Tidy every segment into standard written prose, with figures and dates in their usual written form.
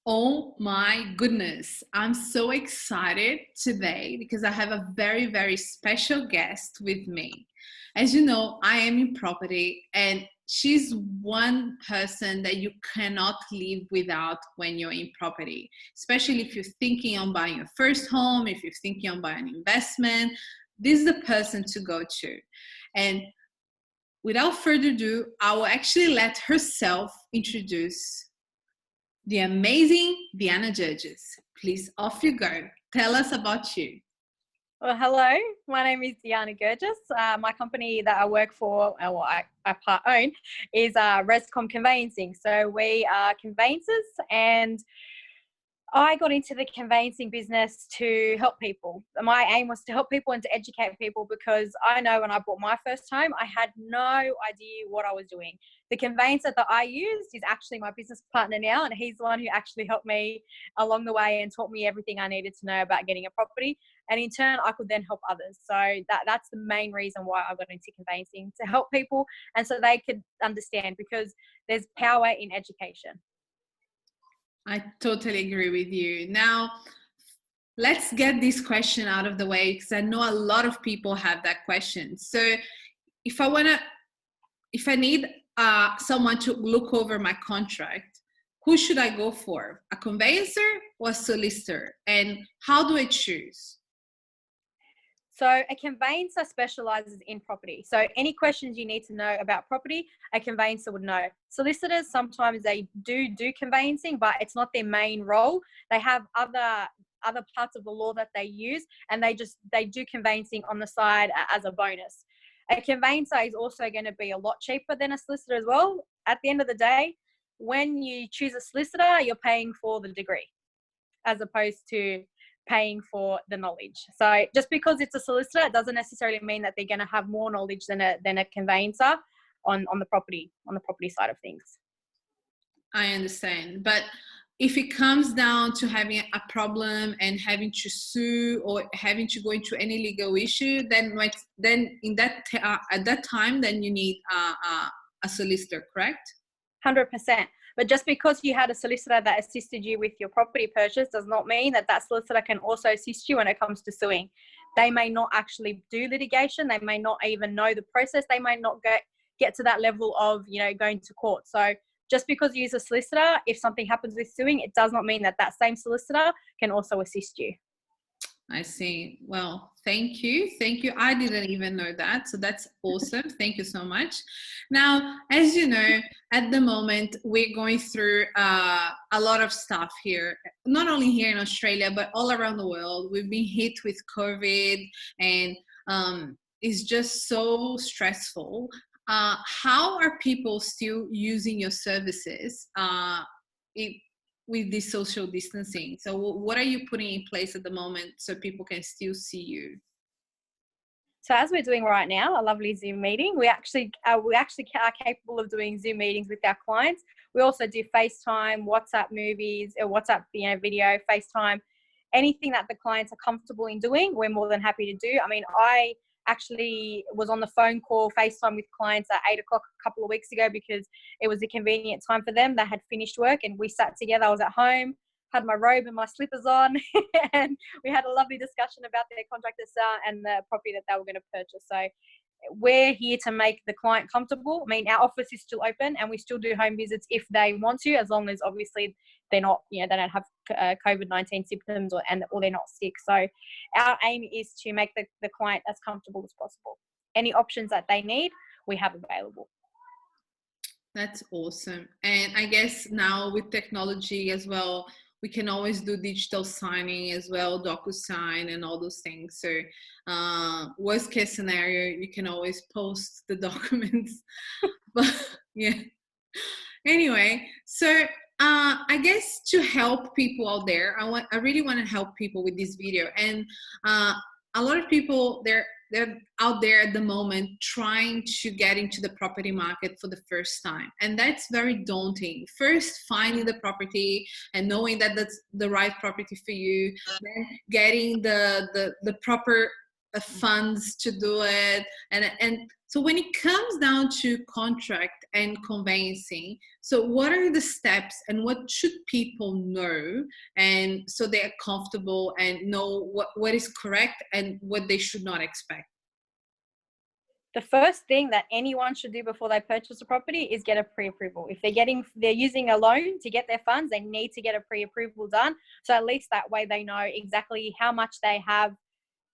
Oh my goodness. I'm so excited today because I have a very, very special guest with me. As you know, I am in property and she's one person that you cannot live without when you're in property, especially if you're thinking on buying your first home, if you're thinking on buying an investment. This is the person to go to. And without further ado, I will actually let herself introduce the amazing Deanna Judges. Please, off you go. Tell us about you. Well, hello, my name is Deanna Gurgis. My company that I work for, or I part own, is Rescom Conveyancing. So we are conveyancers, and I got into the conveyancing business to help people. My aim was to help people and to educate people, because I know when I bought my first home, I had no idea what I was doing. The conveyancer that I used is actually my business partner now, and he's the one who actually helped me along the way and taught me everything I needed to know about getting a property. And in turn, I could then help others. So that's the main reason why I got into conveyancing, to help people and so they could understand, because there's power in education. I totally agree with you. Now, let's get this question out of the way because I know a lot of people have that question. So if I need someone to look over my contract, who should I go for? A conveyancer or a solicitor? And how do I choose? So a conveyancer specializes in property. So any questions you need to know about property, a conveyancer would know. Solicitors, sometimes they do conveyancing, but it's not their main role. They have other parts of the law that they use, and they do conveyancing on the side as a bonus. A conveyancer is also going to be a lot cheaper than a solicitor as well. At the end of the day, when you choose a solicitor, you're paying for the degree as opposed to paying for the knowledge. So just because it's a solicitor, it doesn't necessarily mean that they're going to have more knowledge than a conveyancer on the property side of things. I understand. But if it comes down to having a problem and having to sue or having to go into any legal issue, then at that time, then you need a solicitor, correct? 100%. But just because you had a solicitor that assisted you with your property purchase does not mean that solicitor can also assist you when it comes to suing. They may not actually do litigation. They may not even know the process. They might not get to that level of, going to court. So just because you use a solicitor, if something happens with suing, it does not mean that same solicitor can also assist you. I see. Well, thank you. I didn't even know that. So that's awesome. Thank you so much. Now, as you know, at the moment, we're going through a lot of stuff here, not only here in Australia, but all around the world. We've been hit with COVID, and it's just so stressful. How are people still using your services with this social distancing? So what are you putting in place at the moment so people can still see you? So as we're doing right now, a lovely Zoom meeting, we actually are capable of doing Zoom meetings with our clients. We also do FaceTime, WhatsApp movies, or WhatsApp video, FaceTime, anything that the clients are comfortable in doing, we're more than happy to do. I mean, I actually was on the phone call FaceTime with clients at 8 o'clock a couple of weeks ago because it was a convenient time for them. They had finished work and we sat together. I was at home, had my robe and my slippers on, and we had a lovely discussion about their contract and the property that they were going to purchase. So we're here to make the client comfortable. I mean, our office is still open and we still do home visits if they want to, as long as obviously they're not, they don't have COVID-19 symptoms or they're not sick. So our aim is to make the client as comfortable as possible. Any options that they need, we have available. That's awesome. And I guess now with technology as well, we can always do digital signing as well, DocuSign and all those things. So worst case scenario, you can always post the documents. But yeah. Anyway, so I guess to help people out there, I really want to help people with this video. And a lot of people, they're out there at the moment trying to get into the property market for the first time. And that's very daunting. First, finding the property and knowing that that's the right property for you, then getting the proper funds to do it. And so when it comes down to contract and conveyancing, so what are the steps and what should people know, and so they're comfortable and know what is correct and what they should not expect? The first thing that anyone should do before they purchase a property is get a pre-approval. If they're using a loan to get their funds, they need to get a pre-approval done. So at least that way they know exactly how much they have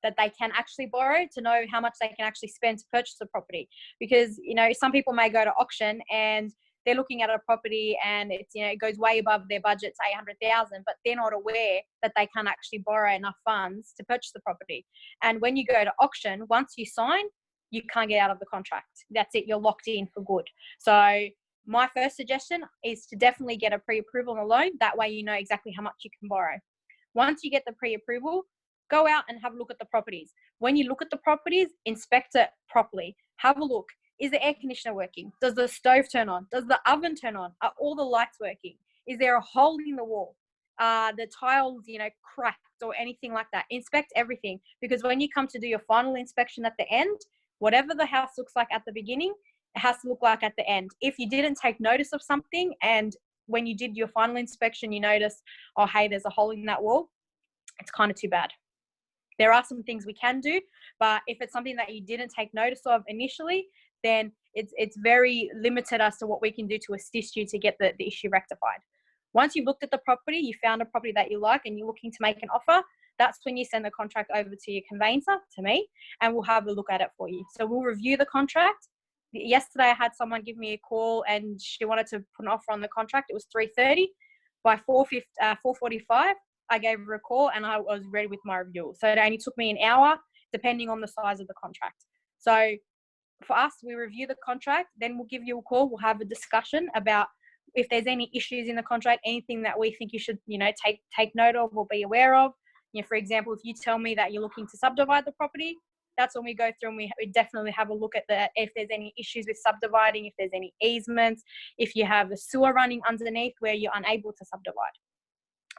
that they can actually borrow, to know how much they can actually spend to purchase a property. Because, you know, some people may go to auction and they're looking at a property and it's, you know, it goes way above their budget to 800,000, but they're not aware that they can actually borrow enough funds to purchase the property. And when you go to auction, once you sign, you can't get out of the contract. That's it. You're locked in for good. So my first suggestion is to definitely get a pre-approval on a loan. That way you know exactly how much you can borrow. Once you get the pre-approval, go out and have a look at the properties. When you look at the properties, inspect it properly. Have a look. Is the air conditioner working? Does the stove turn on? Does the oven turn on? Are all the lights working? Is there a hole in the wall? The tiles, you know, cracked or anything like that? Inspect everything, because when you come to do your final inspection at the end, whatever the house looks like at the beginning, it has to look like at the end. If you didn't take notice of something and when you did your final inspection, you notice, oh, hey, there's a hole in that wall, it's kind of too bad. There are some things we can do, but if it's something that you didn't take notice of initially, then it's very limited as to what we can do to assist you to get the issue rectified. Once you've looked at the property, you found a property that you like and you're looking to make an offer, that's when you send the contract over to your conveyancer, to me, and we'll have a look at it for you. So we'll review the contract. Yesterday I had someone give me a call and she wanted to put an offer on the contract. It was 3:30. By 4:45, I gave her a call and I was ready with my review. So it only took me an hour, depending on the size of the contract. So for us, we review the contract, then we'll give you a call. We'll have a discussion about if there's any issues in the contract, anything that we think you should, you know, take note of or be aware of. You know, for example, if you tell me that you're looking to subdivide the property, that's when we go through and we definitely have a look at if there's any issues with subdividing, if there's any easements, if you have a sewer running underneath where you're unable to subdivide.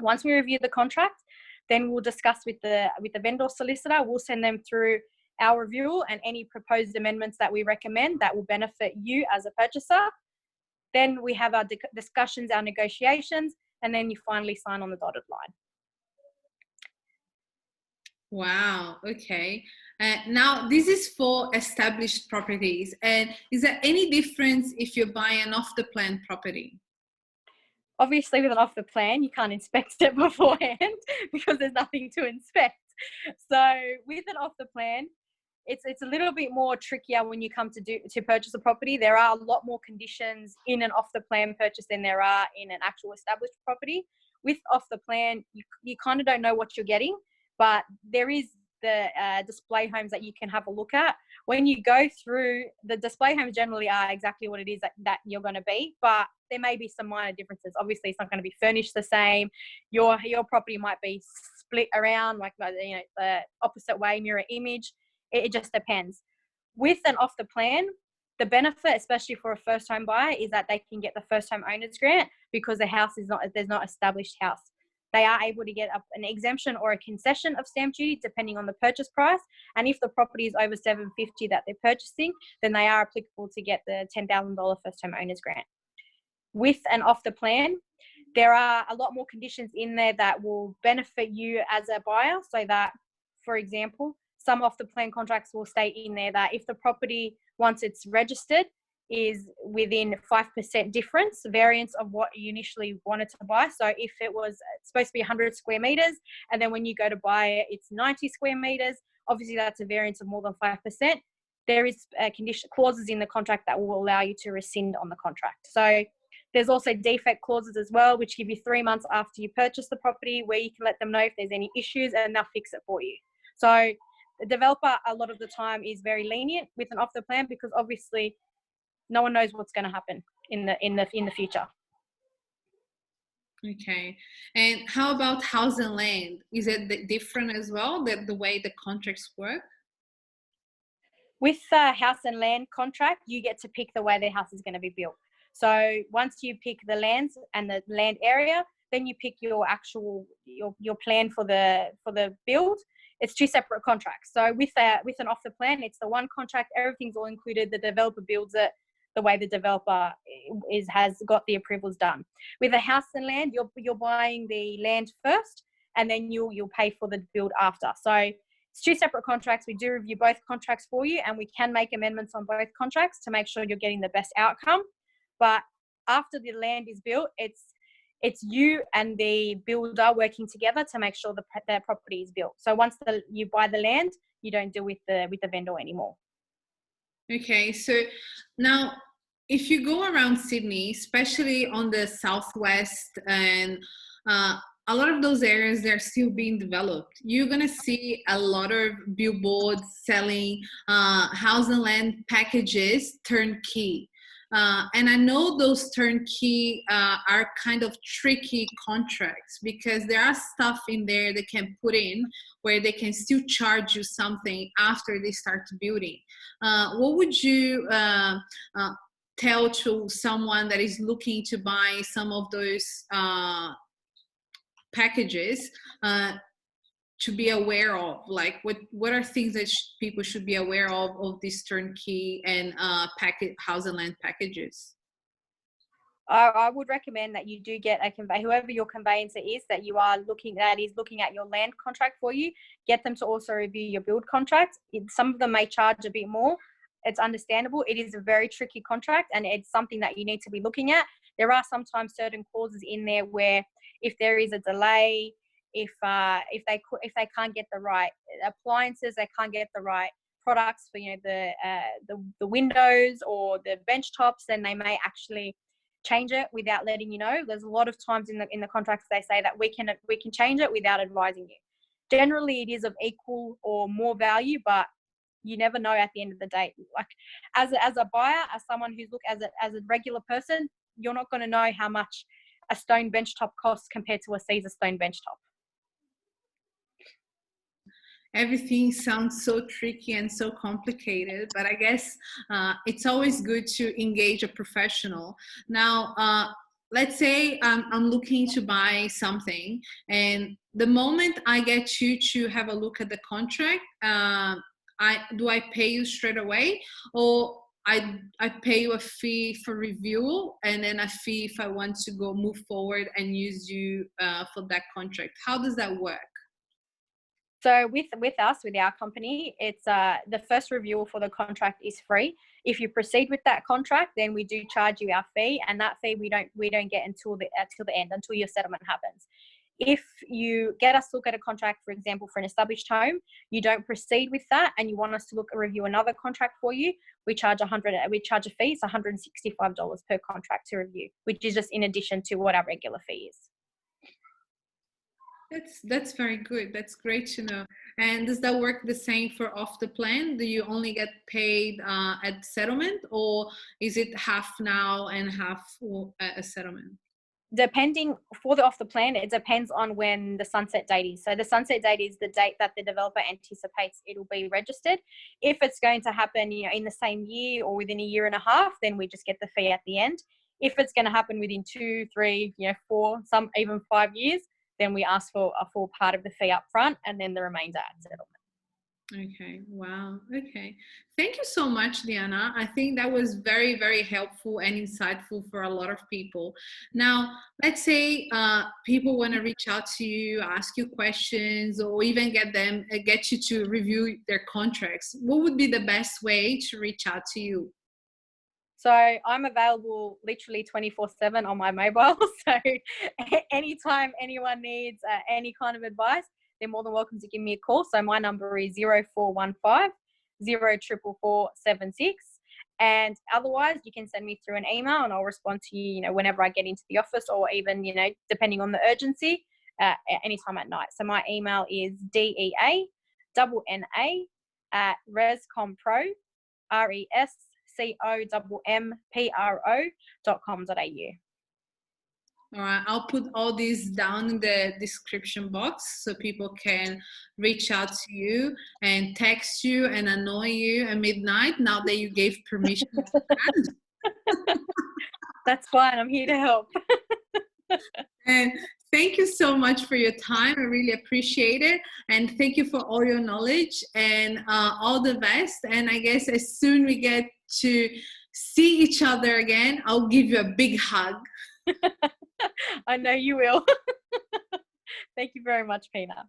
Once we review the contract, then we'll discuss with the vendor solicitor. We'll send them through our review and any proposed amendments that we recommend that will benefit you as a purchaser. Then we have our discussions, our negotiations, and then you finally sign on the dotted line. Wow. Okay. Now, this is for established properties. And is there any difference if you're buying an off-the-plan property? Obviously, with an off-the-plan, you can't inspect it beforehand because there's nothing to inspect. So with an off-the-plan, it's a little bit more trickier when you come to purchase a property. There are a lot more conditions in an off-the-plan purchase than there are in an actual established property. With off-the-plan, you kind of don't know what you're getting. But there is the display homes that you can have a look at. When you go through, the display homes generally are exactly what it is that you're going to be, but there may be some minor differences. Obviously, it's not going to be furnished the same. Your property might be split around, like, you know, the opposite way, mirror image. It just depends. With an off the plan, the benefit, especially for a first home buyer, is that they can get the first home owners grant because there's not established house. They are able to get an exemption or a concession of stamp duty depending on the purchase price. And if the property is over $750 that they're purchasing, then they are applicable to get the $10,000 first home owners grant. With an off the plan, there are a lot more conditions in there that will benefit you as a buyer. So that, for example, some off the plan contracts will state in there that if the property, once it's registered, is within 5% difference, variance of what you initially wanted to buy. So if it was supposed to be 100 square meters, and then when you go to buy it, it's 90 square meters, obviously that's a variance of more than 5%. There is condition clauses in the contract that will allow you to rescind on the contract. So there's also defect clauses as well, which give you 3 months after you purchase the property, where you can let them know if there's any issues and they'll fix it for you. So the developer, a lot of the time, is very lenient with an off the plan because obviously no one knows what's going to happen in the future. Okay. And how about house and land? Is it different as well, the way the contracts work? With the house and land contract, you get to pick the way the house is going to be built. So once you pick the lands and the land area, then you pick your actual your plan for the build. it's two separate contracts. So with an offer plan, it's the one contract, everything's all included. The developer builds it the way the developer has got the approvals done. With a house and land, you're buying the land first, and then you'll pay for the build after. So it's two separate contracts. We do review both contracts for you, and we can make amendments on both contracts to make sure you're getting the best outcome. But after the land is built, it's you and the builder working together to make sure the property is built. So once you buy the land, you don't deal with the vendor anymore. Okay, so now if you go around Sydney, especially on the southwest, and a lot of those areas, they're still being developed. You're gonna see a lot of billboards selling house and land packages turnkey. And I know those turnkey are kind of tricky contracts, because there are stuff in there they can put in where they can still charge you something after they start building. What would you tell to someone that is looking to buy some of those packages to be aware of? Like, what are things that people should be aware of these turnkey and house and land packages? I would recommend that you do get whoever your conveyancer is that is looking at your land contract for you. Get them to also review your build contract. Some of them may charge a bit more. It's understandable. It is a very tricky contract, and it's something that you need to be looking at. There are sometimes certain clauses in there where if there is a delay, if they can't get the right appliances, they can't get the right products for the windows or the bench tops, then they may actually change it without letting you know. There's a lot of times in the contracts they say that we can change it without advising you. Generally, it is of equal or more value, but you never know at the end of the day. Like as a buyer, as someone who's as a regular person, you're not going to know how much a stone bench top costs compared to a Caesar stone bench top. Everything sounds so tricky and so complicated, but I guess it's always good to engage a professional. Now, let's say I'm looking to buy something, and the moment I get you to have a look at the contract, do I pay you straight away, or I pay you a fee for review and then a fee if I want to move forward and use you for that contract? How does that work? So with our company, it's the first review for the contract is free. If you proceed with that contract, then we do charge you our fee, and that fee we don't get until the end, until your settlement happens. If you get us to look at a contract, for example, for an established home, you don't proceed with that, and you want us to review another contract for you, we charge a fee. It's $165 per contract to review, which is just in addition to what our regular fee is. That's very good. That's great to know. And does that work the same for off the plan? Do you only get paid at settlement, or is it half now and half for a settlement? Depending for the off the plan, it depends on when the sunset date is. So the sunset date is the date that the developer anticipates it'll be registered. If it's going to happen, in the same year or within a year and a half, then we just get the fee at the end. If it's going to happen within 2, 3, 4, some even 5 years, then we ask for a full part of the fee up front and then the remainder at settlement. Okay. Wow. Okay. Thank you so much, Deanna. I think that was very, very helpful and insightful for a lot of people. Now, let's say people want to reach out to you, ask you questions, or even get you to review their contracts. What would be the best way to reach out to you? So I'm available literally 24/7 on my mobile. So anytime anyone needs any kind of advice, they're more than welcome to give me a call. So my number is 0415 04446. And otherwise, you can send me through an email and I'll respond to you, whenever I get into the office, or even, depending on the urgency, anytime at night. So my email is deanna@rescompro, rescompro.com.au. All right, I'll put all these down in the description box so people can reach out to you and text you and annoy you at midnight now that you gave permission to that. That's fine. I'm here to help. And Thank you so much for your time. I really appreciate it. And thank you for all your knowledge, and all the best. And I guess as soon we get to see each other again, I'll give you a big hug. I know you will. Thank you very much, Pina.